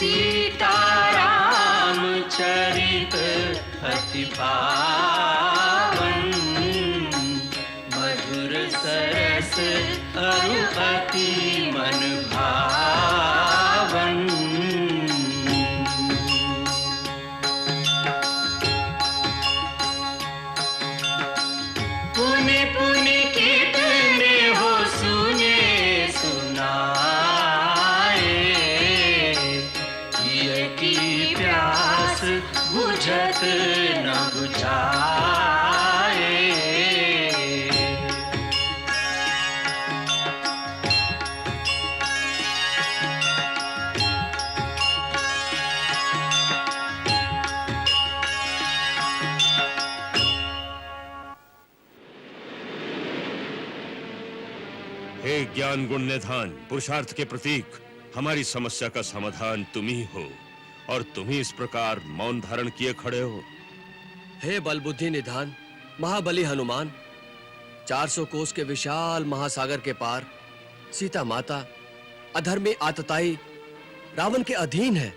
सीताराम चरित अति पावन, मधुर सरस अरु अति मन भावन। पुनि पुनि कितने हो सुने सुनाए, ये की प्यास बुझत न बुझाए। हे ज्ञान गुण निधान, पुरुषार्थ के प्रतीक, हमारी समस्या का समाधान तुम ही हो और तुम ही इस प्रकार मौन धारण किए खड़े हो। हे बल बुद्धि निधान, महाबली हनुमान, 400 कोस के विशाल महासागर के पार सीता माता अधर्मी आतताई रावण के अधीन है।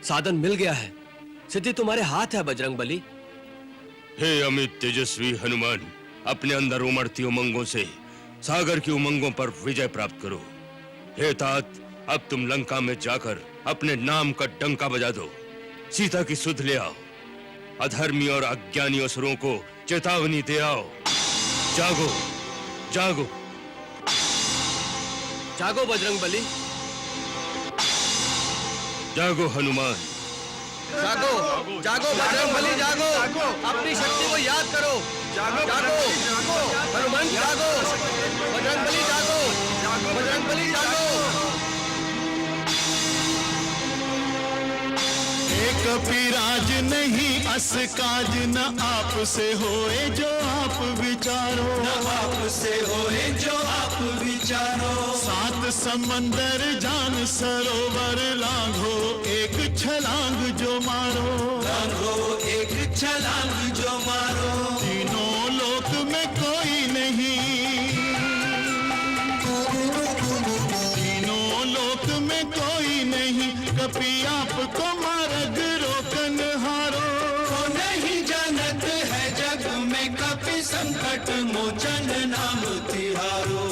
साधन मिल गया है, सिद्धि तुम्हारे हाथ है बजरंग बली। हे अमित तेजस्वी हनुमान, अपने अंदर उमड़ती उमंगों से सागर की उमंगों पर विजय प्राप्त करो। हे तात, अब तुम लंका में जाकर अपने नाम का डंका बजा दो, सीता की सुध ले आओ, अधर्मी और अज्ञानी असुरों को चेतावनी दे आओ। जागो जागो जागो बजरंग बली, जागो हनुमान, जागो जागो बजरंग बली, जागो, अपनी शक्ति को याद करो। जागो जागो हनुमान, जागो बजरंग बली, जागो बजरंग बली, जागो। कपिराज नहीं अस काज न आप से होए जो आप विचारो, न आप से होए जो आप विचारो। 7 समंदर जान सरोवर लांघो, एक छलांग जो मारो, लांघो एक छलांग जो मारो। तीनों लोक में कोई नहीं, तीनों लोक में कोई नहीं, कपि आपको मार्ग रोकन हारो। तो नहीं जानत है जग में कपि संकट मोचन नाम तिहारो।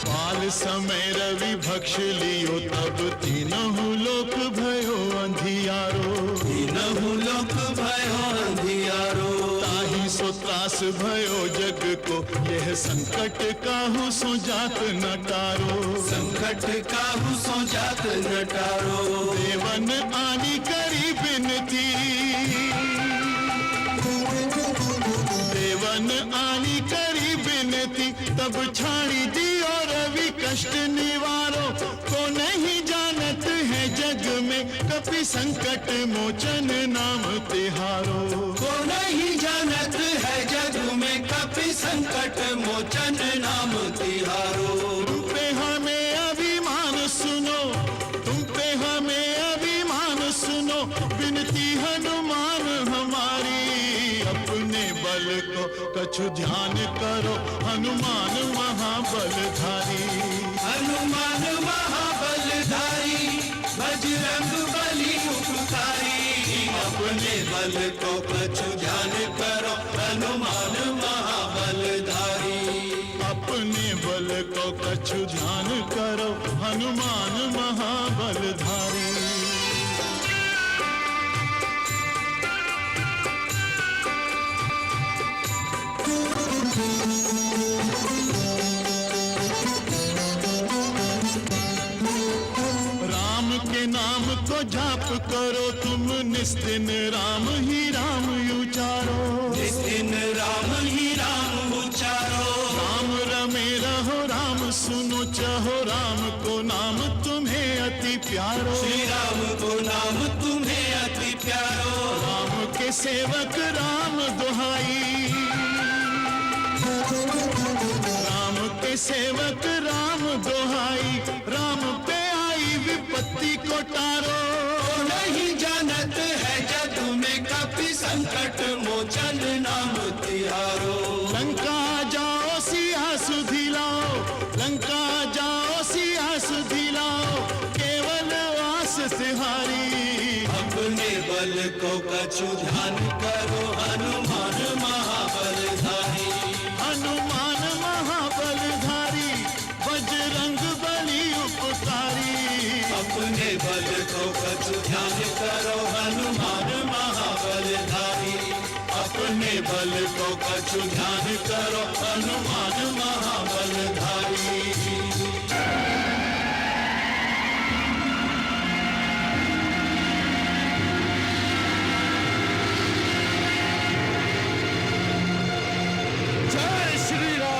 पाल समय रवि भक्ष लियो, तब तीनहु लोक भयो अंधियारो, तीनहु लोक भयो अंधियारो। ताहि सो त्रास भयो जग को, यह संकट काहू सो जात न टारो, संकट काहू सो जात न टारो। देवन आनी करी बिनती, देवन आनी करी बिनती, तब छाड़ी दियो रवि कष्ट निवारो। को नहीं जानत है जग में कपि संकट मोचन नाम तिहारो। को नहीं जानत है जग में कपि संकट मोचन नाम तिहारो। तुम पे हमें अभिमान सुनो, तुम पे हमें अभिमान सुनो, बिनती हनुमान हमारी। अपने बल को कछु ध्यान करो, हनुमान महाबलधारी, हनुमान महाबलधारी, बजरंग बली उपकारी। अपने बल को कछु ध्यान करो, हनुमान महाबलधारी, अपने बल को कछु ध्यान करो, हनुमान महाबलधारी। राम के नाम को जाप करो तुम, निस्दिन राम ही राम उचारो, निस्दिन राम ही राम उचारो। राम रमे रहो, राम सुनो चाहो, राम को नाम तुम्हें अति प्यारो, श्री राम को नाम तुम्हें अति प्यारो। राम के सेवक राम दुहाई, राम के सेवक राम दुहाई। राम पे आई विपत्ति को टारो, नहीं जानत है जग में बल को कछु ध्यान करो हनुमान महाबलधारी। हनुमान महाबलधारी बजरंग बली उपकारी। अपने बल को कछु ध्यान करो हनुमान महाबलधारी। अपने बल को कछु ध्यान करो हनुमान महाबलधारी। जय श्री राम।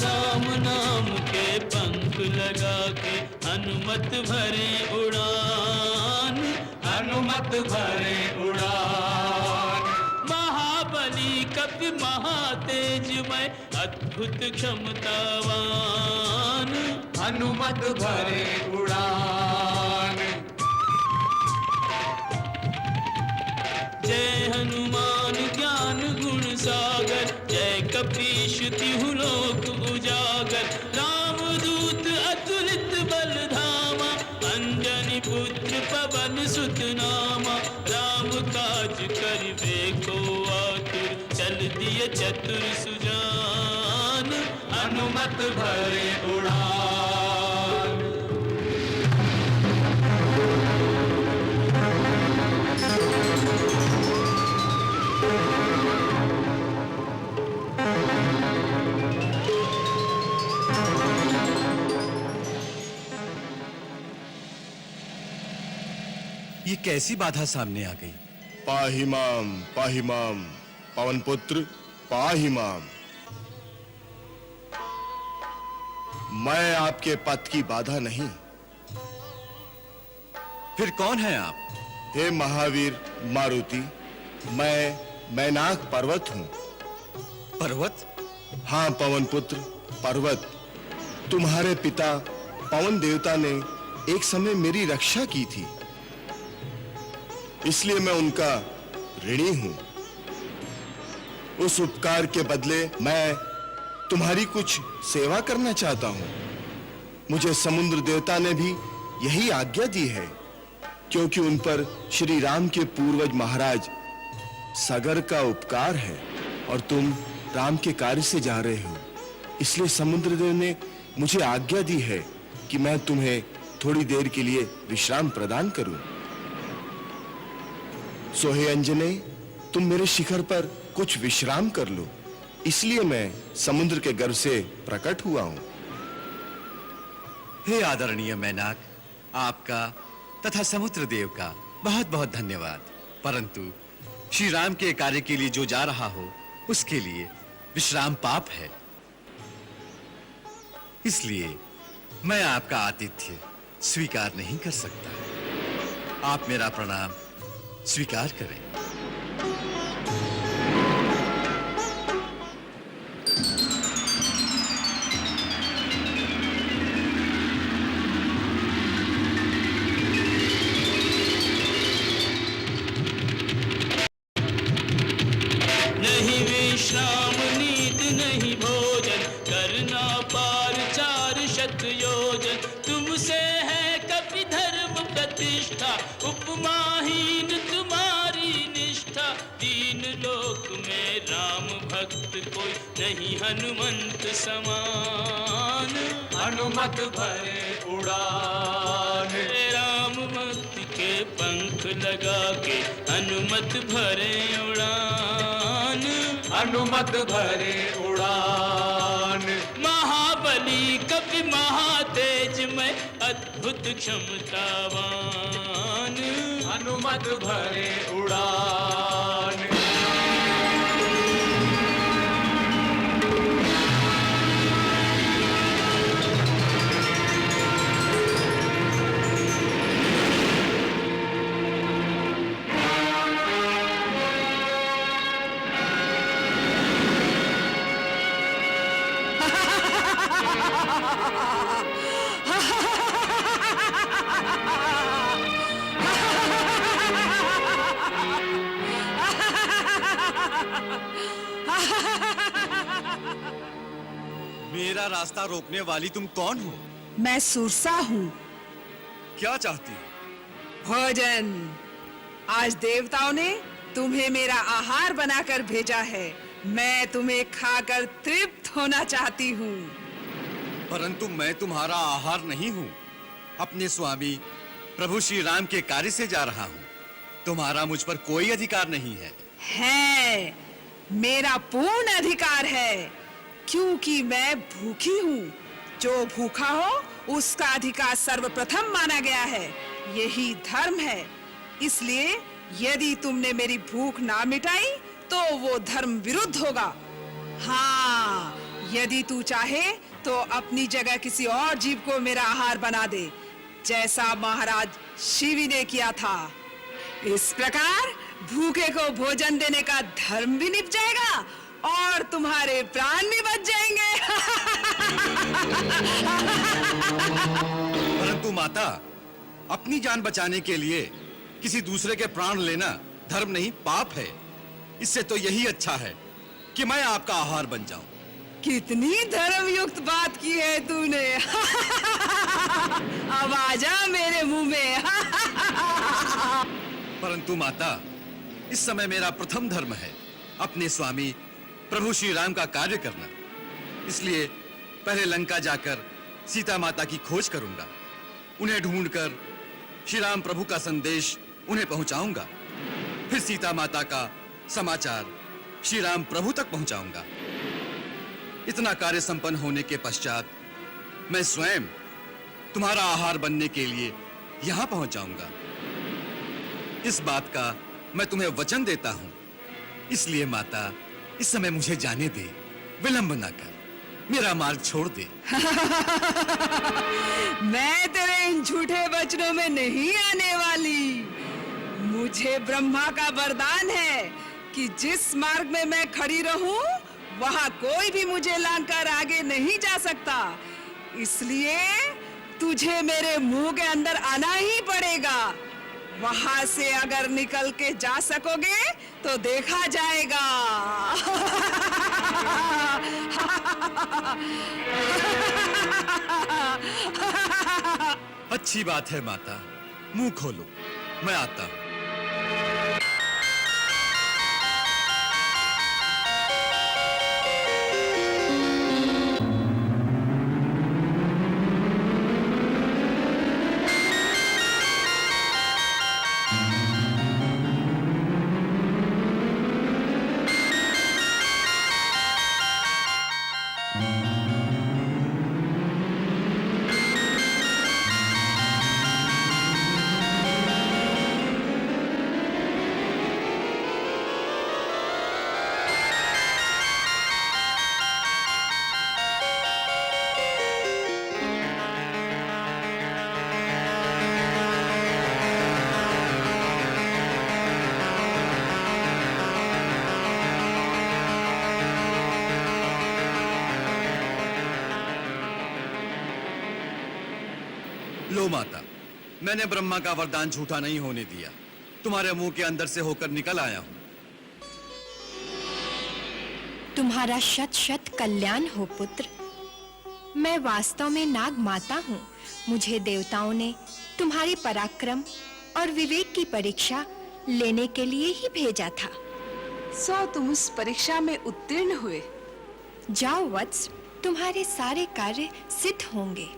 राम नाम के पंख लगा के हनुमत भरे उड़ान। हनुमत भरे उड़ान। महाबली कपि महातेजमय अद्भुत क्षमतावान। हनुमत भरे उड़ान। जय हनुमान ज्ञान गुण सागर। जय कपीश तिहु लोक उजागर। राम दूत अतुलित बल धामा। अंजनी पुत्र पवन सुत नामा। राम काज करिबे को आतुर। चल दिय चतुर सुजान। हनुमत भरे उड़ान। ये कैसी बाधा सामने आ गई? पाहिमाम पवन पुत्र पाहिमाम। मैं आपके पथ की बाधा नहीं। फिर कौन है आप? हे महावीर मारुति, मैं मैनाक पर्वत हूँ। पर्वत? हाँ पवन पुत्र पर्वत। तुम्हारे पिता पवन देवता ने एक समय मेरी रक्षा की थी, इसलिए मैं उनका ऋणी हूं। उस उपकार के बदले मैं तुम्हारी कुछ सेवा करना चाहता हूं। मुझे समुद्र देवता ने भी यही आज्ञा दी है, क्योंकि उन पर श्री राम के पूर्वज महाराज सागर का उपकार है और तुम राम के कार्य से जा रहे हो। इसलिए समुद्रदेव ने मुझे आज्ञा दी है कि मैं तुम्हें थोड़ी देर के लिए विश्राम प्रदान करूं। सो हे अंजने, तुम मेरे शिखर पर कुछ विश्राम कर लो, इसलिए मैं समुद्र के गर्भ से प्रकट हुआ हूं। हे आदरणीय मैनाक, आपका तथा समुद्र देव का बहुत बहुत धन्यवाद। परंतु श्री राम के कार्य के लिए जो जा रहा हो उसके लिए विश्राम पाप है, इसलिए मैं आपका आतिथ्य स्वीकार नहीं कर सकता। आप मेरा प्रणाम स्वीकार करें। नहीं विश्राम नींद नहीं भोजन। करना पार 4 शत योजन। तुमसे है कपि धर्म प्रतिष्ठा। उपमाहीन तुम्हारी निष्ठा। 3 लोक में राम भक्त कोई नहीं हनुमंत समान। हनुमत भरे उड़ान। राम भक्त के पंख लगा के हनुमत भरे उड़ान। हनुमत भरे उड़ान। महाबली कपि महातेजमय अद्भुत क्षमतावान। हनुमत भरे उड़ान। रास्ता रोकने वाली तुम कौन हो? मैं सुरसा हूँ। क्या चाहती हो? भोजन। आज देवताओं ने तुम्हें मेरा आहार बनाकर भेजा है। मैं तुम्हें खाकर तृप्त होना चाहती हूँ। परंतु मैं तुम्हारा आहार नहीं हूँ। अपने स्वामी प्रभु श्री राम के कार्य से जा रहा हूँ। तुम्हारा मुझ पर कोई अधिकार नहीं है। है, मेरा पूर्ण अधिकार है, क्योंकि मैं भूखी हूँ। जो भूखा हो उसका अधिकार सर्वप्रथम माना गया है। यही धर्म है। इसलिए यदि तुमने मेरी भूख ना मिटाई तो वो धर्म विरुद्ध होगा। हाँ, यदि तू चाहे तो अपनी जगह किसी और जीव को मेरा आहार बना दे, जैसा महाराज शिवी ने किया था। इस प्रकार भूखे को भोजन देने का धर्म भी निभ जाएगा और तुम्हारे प्राण भी बच जाएंगे। परंतु माता, अपनी जान बचाने के लिए किसी दूसरे के प्राण लेना धर्म नहीं, पाप है। इससे तो यही अच्छा है कि मैं आपका आहार बन जाऊं। कितनी धर्मयुक्त बात की है तूने। अब आजा मेरे मुंह में। परंतु माता, इस समय मेरा प्रथम धर्म है अपने स्वामी प्रभु श्री राम का कार्य करना। इसलिए पहले लंका जाकर सीता माता की खोज करूंगा। उन्हें ढूंढकर श्री राम प्रभु का संदेश उन्हें पहुंचाऊंगा। फिर सीता माता का समाचार श्री राम प्रभु तक पहुंचाऊंगा। इतना कार्य संपन्न होने के पश्चात मैं स्वयं तुम्हारा आहार बनने के लिए यहां पहुंच जाऊंगा। इस बात का मैं तुम्हें वचन देता हूं। इसलिए माता, इस समय मुझे जाने दे, विलंब ना कर, मेरा मार्ग छोड़ दे। मैं तेरे इन झूठे वचनों में नहीं आने वाली। मुझे ब्रह्मा का वरदान है कि जिस मार्ग में मैं खड़ी रहूं, वहां कोई भी मुझे लांघकर आगे नहीं जा सकता। इसलिए तुझे मेरे मुंह के अंदर आना ही पड़ेगा। वहां से अगर निकल के जा सकोगे तो देखा जाएगा। अच्छी बात है माता, मुंह खोलो, मैं आता हूं। लो माता, मैंने ब्रह्मा का वरदान झूठा नहीं होने दिया। तुम्हारे मुंह के अंदर से होकर निकल आया हूं। तुम्हारा शत शत कल्याण हो पुत्र। मैं वास्तव में नाग माता हूँ। मुझे देवताओं ने तुम्हारे पराक्रम और विवेक की परीक्षा लेने के लिए ही भेजा था। सो तुम उस परीक्षा में उत्तीर्ण हुए। जाओ वत्स, तुम्हारे सारे कार्य सिद्ध होंगे।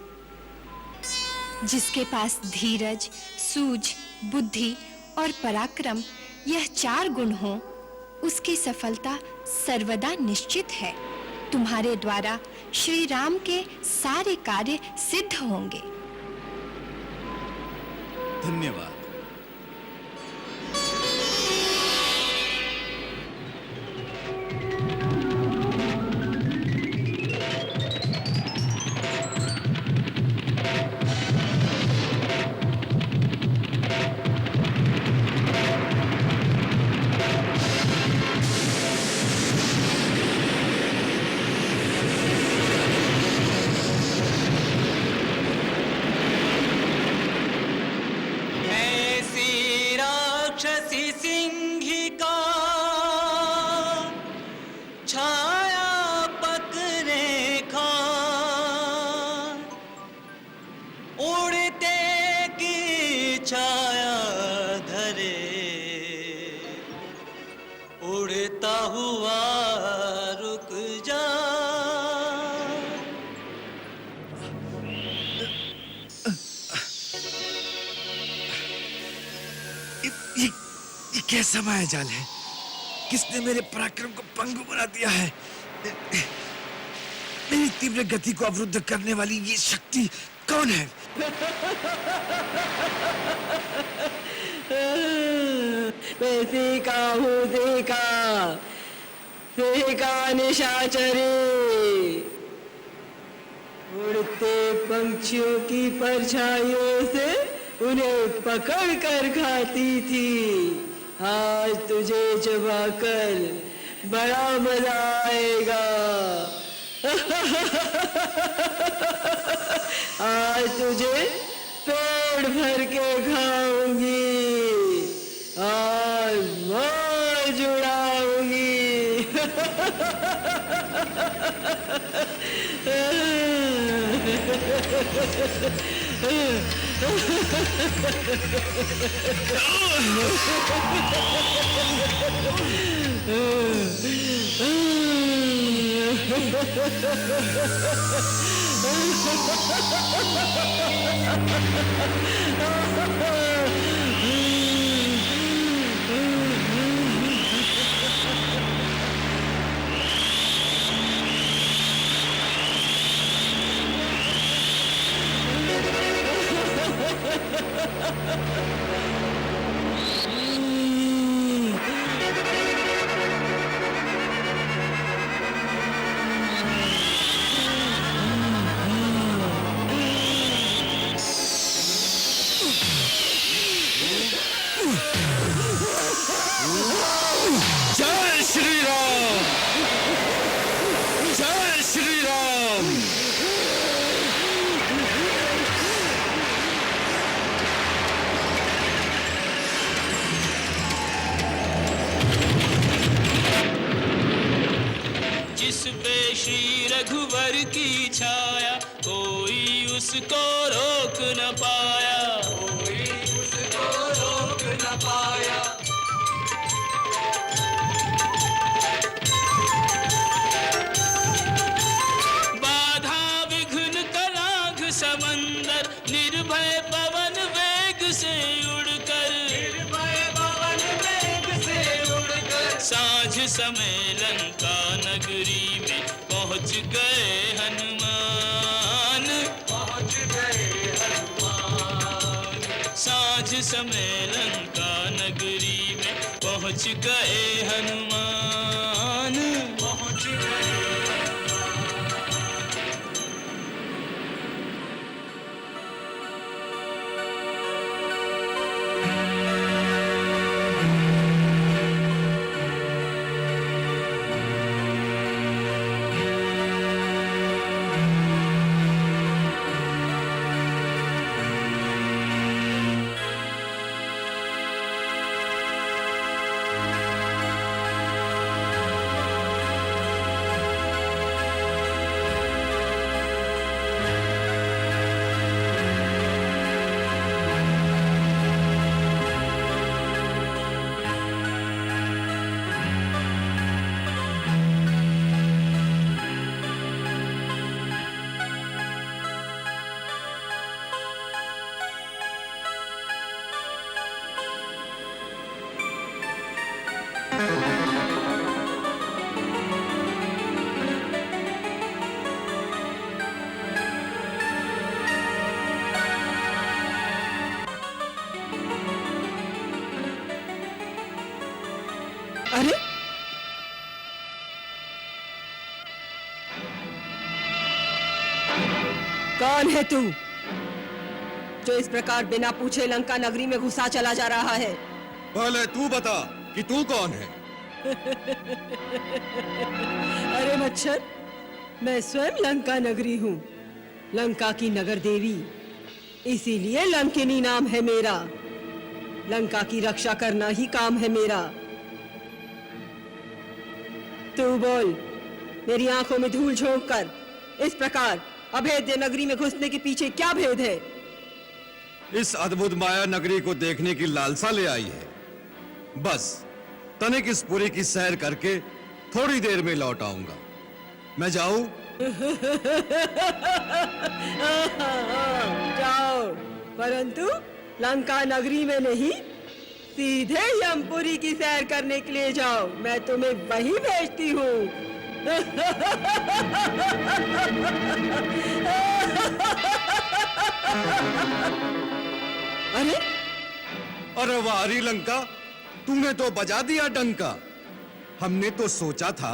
जिसके पास धीरज, सूझ, बुद्धि और पराक्रम यह चार गुण हो, उसकी सफलता सर्वदा निश्चित है। तुम्हारे द्वारा श्री राम के सारे कार्य सिद्ध होंगे। धन्यवाद। है ये कैसा माया जाल है? किसने मेरे पराक्रम को पंगु बना दिया है? मेरी तीव्र गति को अवरुद्ध करने वाली ये शक्ति कौन है? मैं सीका निशाचरी, उड़ते पंछियों की परछाइयों से उन्हें पकड़ कर खाती थी। आज तुझे चबाकर बड़ा मजा आएगा। आज तुझे पेट भर के खाऊंगी, आज मौज उड़ाऊंगी। जय श्री राम, जय श्री राम। जिस पे श्री रघुवर की छाया, कोई उसको रोक न पाया, कोई उसको रोक न पाया। बाधा विघ्न कराघ समंदर, निर्भय पवन वेग से उड़कर, निर्भय पवन वेग से उड़कर, साँझ समय लंका नगरी में पहुँच गए हनुमान, पहुँच गए हनुमान। साँझ समय लंका नगरी में पहुँच गए हनुमान, पहुँच गए। अरे कौन है तू जो इस प्रकार बिना पूछे लंका नगरी में घुसा चला जा रहा है? पहले तू बता कि तू कौन है? अरे मच्छर, मैं स्वयं लंका नगरी हूँ, लंका की नगर देवी, इसीलिए लंकिनी नाम है मेरा। लंका की रक्षा करना ही काम है मेरा। तू बोल, मेरी आंखों में धूल झोंक कर इस प्रकार अभेद्य नगरी में घुसने के पीछे क्या भेद है? इस अद्भुत माया नगरी को देखने की लालसा ले आई है। बस तनिक इस पुरी की सैर करके थोड़ी देर में लौट आऊंगा। मैं जाऊं? जाओ, परंतु लंका नगरी में नहीं, सीधे यमपुरी की सैर करने के लिए जाओ, मैं तुम्हें वहीं भेजती हूँ। अरे अरे वारी लंका, तूने तो बजा दिया डंका। हमने तो सोचा था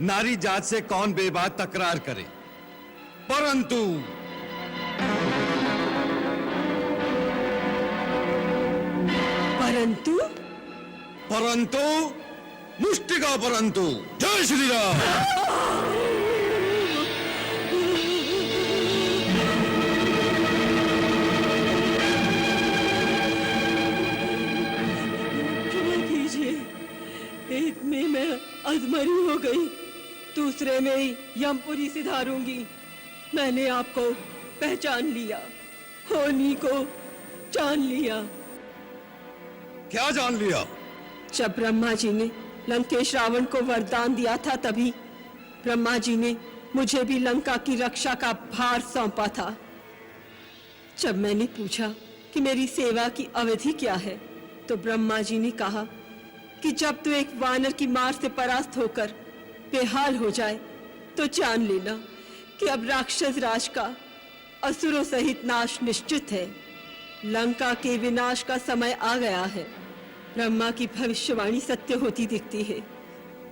नारी जात से कौन बेबात तकरार करे, परंतु परंतु परंतु मुष्टिका परंतु। जय श्री राम। क्षमा कीजिए, एक में मैं अधमरी हो गई, दूसरे में ही यमपुरी सिधारूंगी। मैंने आपको पहचान लिया, होनी को जान लिया। क्या जान लिया? जब ब्रह्मा जी ने लंकेश रावण को वरदान दिया था, तभी ब्रह्मा जी ने मुझे भी लंका की रक्षा का भार सौंपा था। जब मैंने पूछा कि मेरी सेवा की अवधि क्या है, तो ब्रह्मा जी ने कहा कि जब तू एक वानर की मार से परास्त होकर बेहाल हो जाए, तो जान लेना कि अब राक्षस राज का असुरों सहित नाश निश्चित है। लंका के विनाश का समय आ गया है। ब्रह्मा की भविष्यवाणी सत्य होती दिखती है।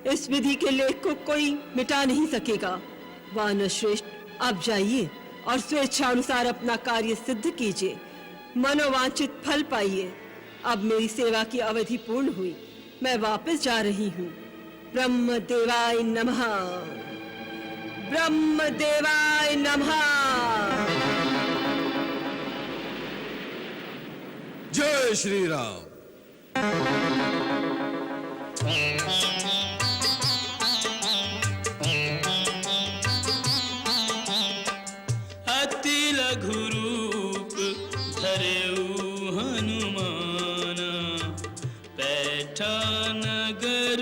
इस विधि के लेख को कोई मिटा नहीं सकेगा। वानर श्रेष्ठ, आप जाइए और स्वेच्छानुसार अपना कार्य सिद्ध कीजिए, मनोवांछित फल पाइए। अब मेरी सेवा की अवधि पूर्ण हुई, मैं वापस जा रही हूँ। ब्रह्म देवाय नमः, ब्रह्म देवाय नमः। जय श्री राम। अति लघु रूप धरेऊ हनुमाना, बैठा नगर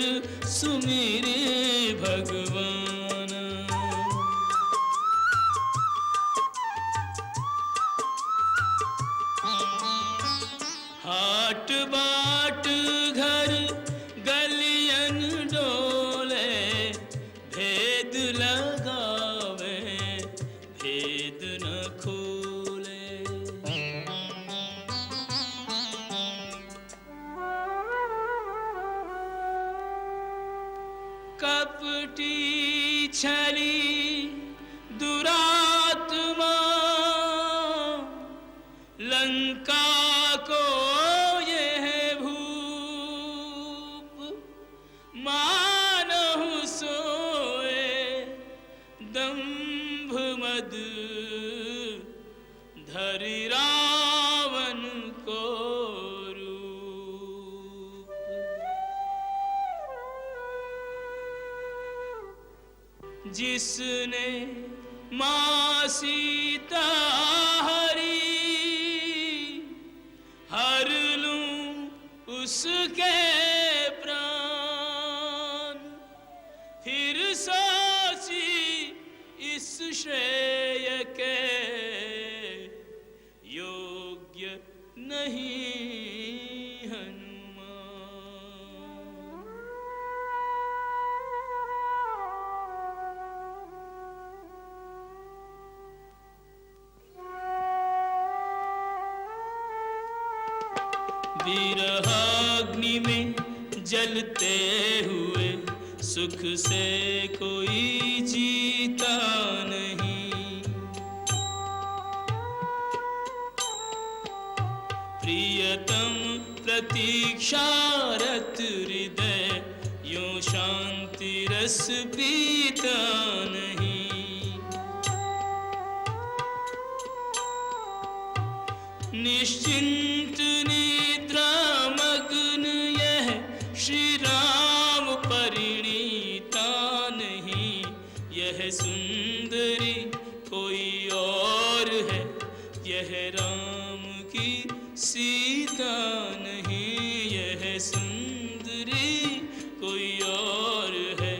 सुमिरे भगवाना। हाट बाट घर गलियन डोले, भेद लगावे भेद न खोले। कपटी छली दुरात्मा, लंका को यह भूप। मानहु सोए दंभ मद, धरि रावण को रूप। जिसने मां सीता हरी, हर लूं उसके प्राण। फिर सोची इस श्रेय के, योग्य नहीं हनुमान। विरहाग्नि में जलते हुए सुख से कोई जीता नहीं। प्रियतम प्रतीक्षारत हृदय, यूं शांति रस पीता नहीं। निश्चिंत निद्रा मग्न यह श्री राम परिणीता नहीं। यह सुंदरी कोई और है, यह राम की सीता नहीं। यह सुंदरी कोई और है,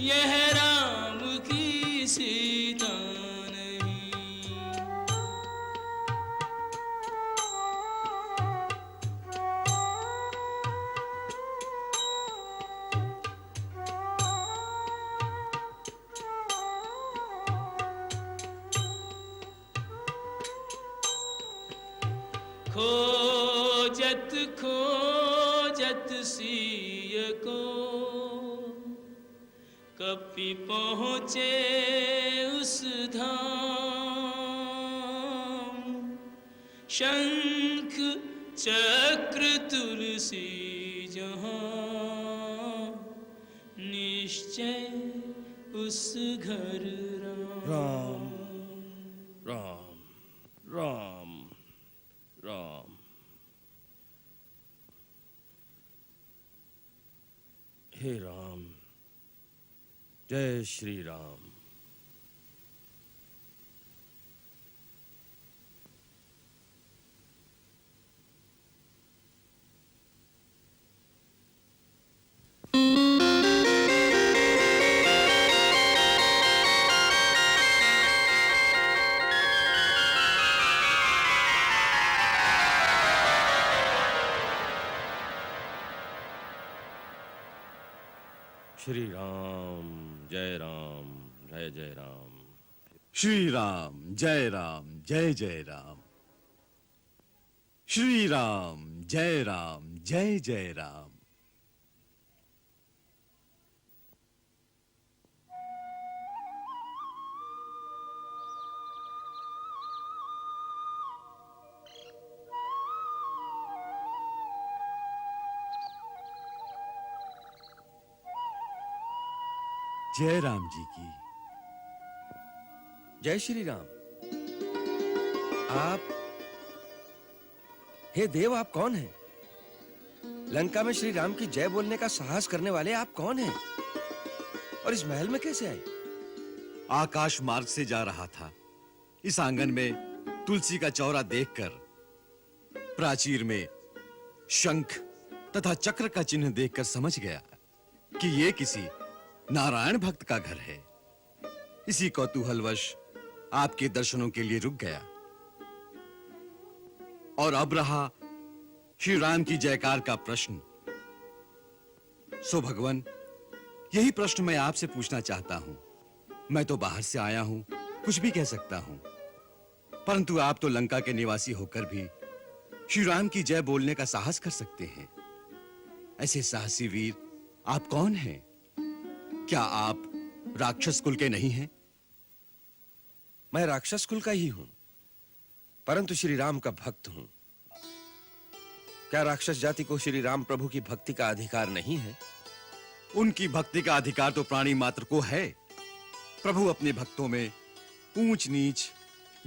यह राम की सीता नहीं। खोजत खोजत सिय को कपि पहुँचे उस धाम। शंख चक्र तुलसी जहाँ, निश्चय उस घर राम। राम राम राम। हे राम, जय श्री राम। श्री राम, जय राम, जय जय राम। श्री राम जय राम, जय जय राम। श्री राम जय राम, जय जय राम। जय राम जी की। जय श्री राम। आप, हे देव, आप कौन हैं? लंका में श्री राम की जय बोलने का साहस करने वाले आप कौन हैं? और इस महल में कैसे आए? आकाश मार्ग से जा रहा था। इस आंगन में तुलसी का चौरा देखकर प्राचीर में शंख तथा चक्र का चिन्ह देखकर समझ गया कि ये किसी नारायण भक्त का घर है। इसी कौतूहलवश आपके दर्शनों के लिए रुक गया। और अब रहा श्री राम की जयकार का प्रश्न। सो भगवान, यही प्रश्न मैं आपसे पूछना चाहता हूं। मैं तो बाहर से आया हूं, कुछ भी कह सकता हूं, परंतु आप तो लंका के निवासी होकर भी श्री राम की जय बोलने का साहस कर सकते हैं। ऐसे साहसी वीर आप कौन हैं? क्या आप राक्षस कुल के नहीं हैं? मैं राक्षस कुल का ही हूं, परंतु श्री राम का भक्त हूं। क्या राक्षस जाति को श्री राम प्रभु की भक्ति का अधिकार नहीं है? उनकी भक्ति का अधिकार तो प्राणी मात्र को है। प्रभु अपने भक्तों में ऊंच नीच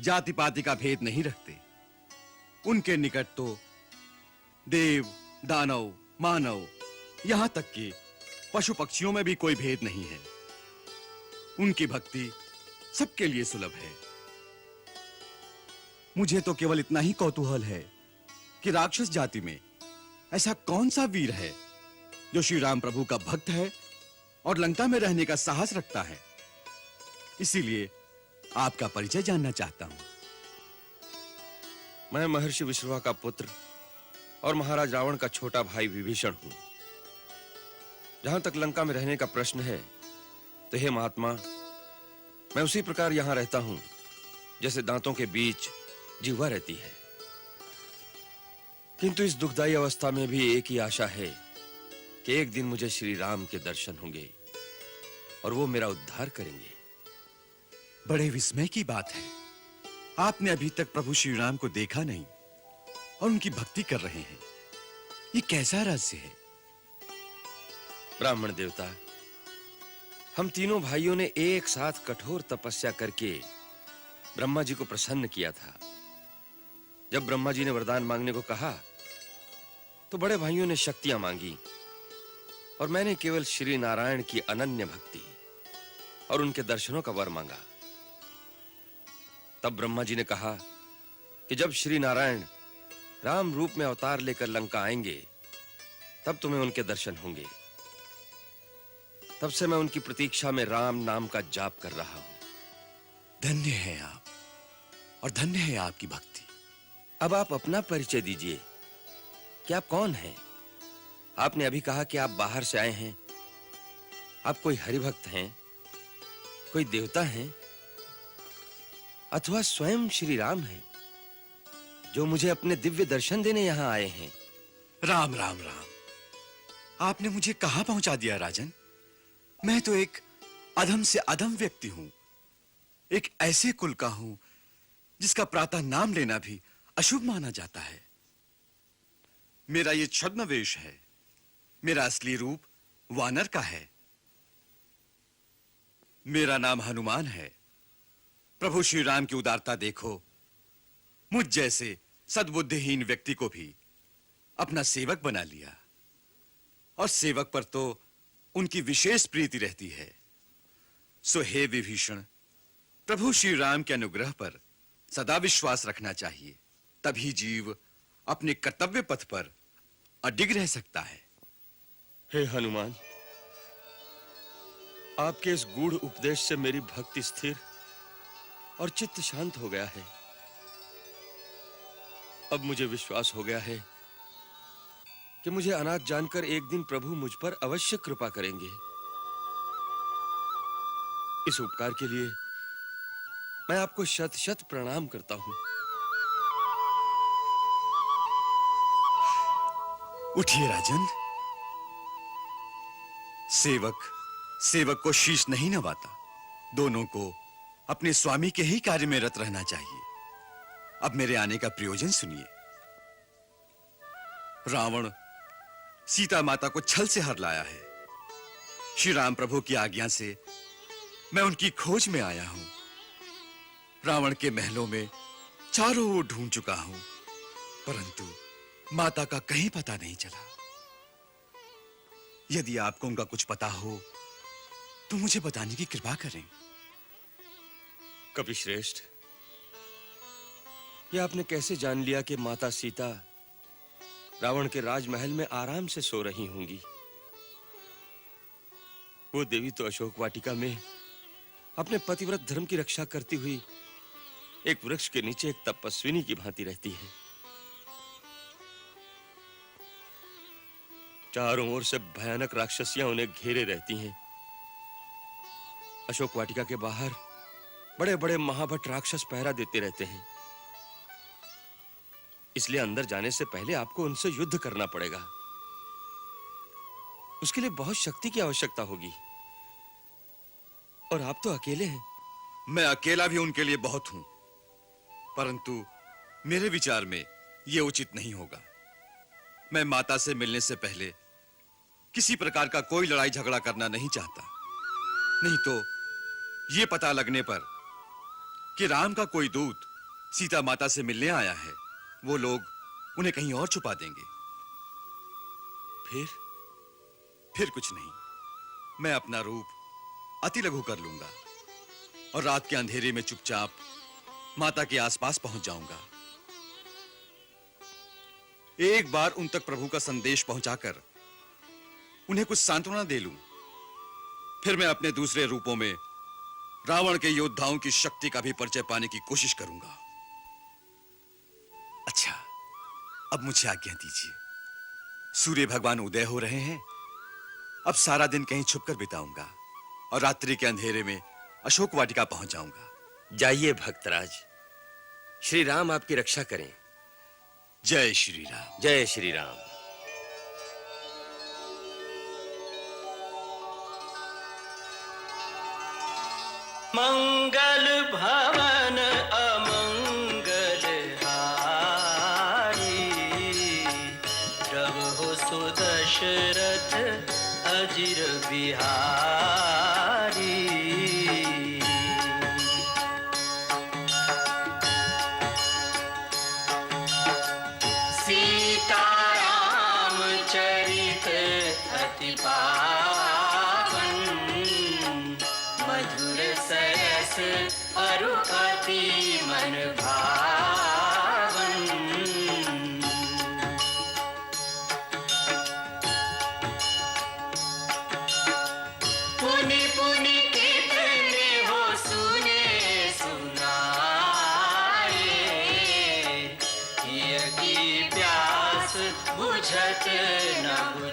जाति पाति का भेद नहीं रखते। उनके निकट तो देव, दानव, मानव, यहां तक कि पशु पक्षियों में भी कोई भेद नहीं है। उनकी भक्ति सबके लिए सुलभ है। मुझे तो केवल इतना ही कौतूहल है कि राक्षस जाति में ऐसा कौन सा वीर है जो श्री राम प्रभु का भक्त है और लंका में रहने का साहस रखता है। इसीलिए आपका परिचय जानना चाहता हूं। मैं महर्षि विश्रवा का पुत्र और महाराज रावण का छोटा भाई विभीषण हूं। जहां तक लंका में रहने का प्रश्न है, तो हे महात्मा, मैं उसी प्रकार यहां रहता हूं जैसे दांतों के बीच जीवा रहती है। किंतु इस दुखदाई अवस्था में भी एक ही आशा है कि एक दिन मुझे श्री राम के दर्शन होंगे और वो मेरा उद्धार करेंगे। बड़े विस्मय की बात है, आपने अभी तक प्रभु श्री राम को देखा नहीं और उनकी भक्ति कर रहे हैं। ये कैसा रहस्य है? ब्राह्मण देवता, हम तीनों भाइयों ने एक साथ कठोर तपस्या करके ब्रह्मा जी को प्रसन्न किया था। जब ब्रह्मा जी ने वरदान मांगने को कहा, तो बड़े भाइयों ने शक्तियां मांगी और मैंने केवल श्री नारायण की अनन्य भक्ति और उनके दर्शनों का वर मांगा। तब ब्रह्मा जी ने कहा कि जब श्री नारायण राम रूप में अवतार लेकर लंका आएंगे, तब तुम्हें उनके दर्शन होंगे। तब से मैं उनकी प्रतीक्षा में राम नाम का जाप कर रहा हूं। धन्य है आप और धन्य है आपकी भक्ति। अब आप अपना परिचय दीजिए कि आप कौन हैं? आपने अभी कहा कि आप बाहर से आए हैं। आप कोई हरिभक्त हैं, कोई देवता हैं, अथवा स्वयं श्री राम हैं? जो मुझे अपने दिव्य दर्शन देने यहाँ आए हैं। राम राम राम। आपने मुझे कहां पहुंचा दिया राजन? मैं तो एक अधम से अधम व्यक्ति हूं, एक ऐसे कुल का हूं जिसका प्रातः नाम लेना भी अशुभ माना जाता है। मेरा ये छद्म वेश है, मेरा असली रूप वानर का है। मेरा नाम हनुमान है। प्रभु श्री राम की उदारता देखो, मुझ जैसे सद्बुद्धिहीन व्यक्ति को भी अपना सेवक बना लिया, और सेवक पर तो उनकी विशेष प्रीति रहती है। सो हे विभीषण, प्रभु श्री राम के अनुग्रह पर सदा विश्वास रखना चाहिए, तभी जीव अपने कर्तव्य पथ पर अडिग रह सकता है। हे हनुमान, आपके इस गूढ़ उपदेश से मेरी भक्ति स्थिर और चित्त शांत हो गया है। अब मुझे विश्वास हो गया है कि मुझे अनाथ जानकर एक दिन प्रभु मुझ पर अवश्य कृपा करेंगे। इस उपकार के लिए मैं आपको शत शत प्रणाम करता हूं। उठिए राजन। सेवक को शीश नहीं नवाता, दोनों को अपने स्वामी के ही कार्य में रत रहना चाहिए। अब मेरे आने का प्रयोजन सुनिए। रावण सीता माता को छल से हर लाया है। श्री राम प्रभु की आज्ञा से मैं उनकी खोज में आया हूं। रावण के महलों में चारों ओर ढूंढ चुका हूं, परंतु माता का कहीं पता नहीं चला। यदि आपको उनका कुछ पता हो तो मुझे बताने की कृपा करें। कपिश्रेष्ठ, ये आपने कैसे जान लिया कि माता सीता रावण के राजमहल में आराम से सो रही होंगी? वो देवी तो अशोक वाटिका में अपने पतिव्रत धर्म की रक्षा करती हुई एक वृक्ष के नीचे एक तपस्विनी की भांति रहती है। चारों ओर से भयानक राक्षसियां उन्हें घेरे रहती हैं। अशोक वाटिका के बाहर बड़े-बड़े महाभट राक्षस पहरा देते रहते हैं। इसलिए अंदर जाने से पहले आपको उनसे युद्ध करना पड़ेगा। उसके लिए बहुत शक्ति की आवश्यकता होगी, और आप तो अकेले हैं। मैं अकेला भी उनके लिए बहुत हूं, परंतु मेरे विचार में यह उचित नहीं होगा। मैं माता से मिलने से पहले किसी प्रकार का कोई लड़ाई झगड़ा करना नहीं चाहता। नहीं तो यह पता लगने पर कि राम का कोई दूत सीता माता से मिलने आया है, वो लोग उन्हें कहीं और छुपा देंगे। फिर कुछ नहीं, मैं अपना रूप अति लघु कर लूंगा और रात के अंधेरे में चुपचाप माता के आसपास पहुंच जाऊंगा। एक बार उन तक प्रभु का संदेश पहुंचाकर उन्हें कुछ सांत्वना दे लूं, फिर मैं अपने दूसरे रूपों में रावण के योद्धाओं की शक्ति का भी परिचय पाने की कोशिश करूंगा। अच्छा, अब मुझे आज्ञा दीजिए। सूर्य भगवान उदय हो रहे हैं। अब सारा दिन कहीं छुपकर बिताऊंगा और रात्रि के अंधेरे में अशोक वाटिका पहुंच जाऊंगा। जाइए भक्तराज, श्री राम आपकी रक्षा करें। जय श्री राम। जय श्री राम। मंगल भवन अमंगल हारी, प्रभु सुदशरथ अजिर बिहारी। सीताराम चरित अति पावन, मधुर सरस अरु अति मन भावन। पुनि पुनि कितने हो सुने सुनाए, हिय की प्यास बुझत न बुझाए।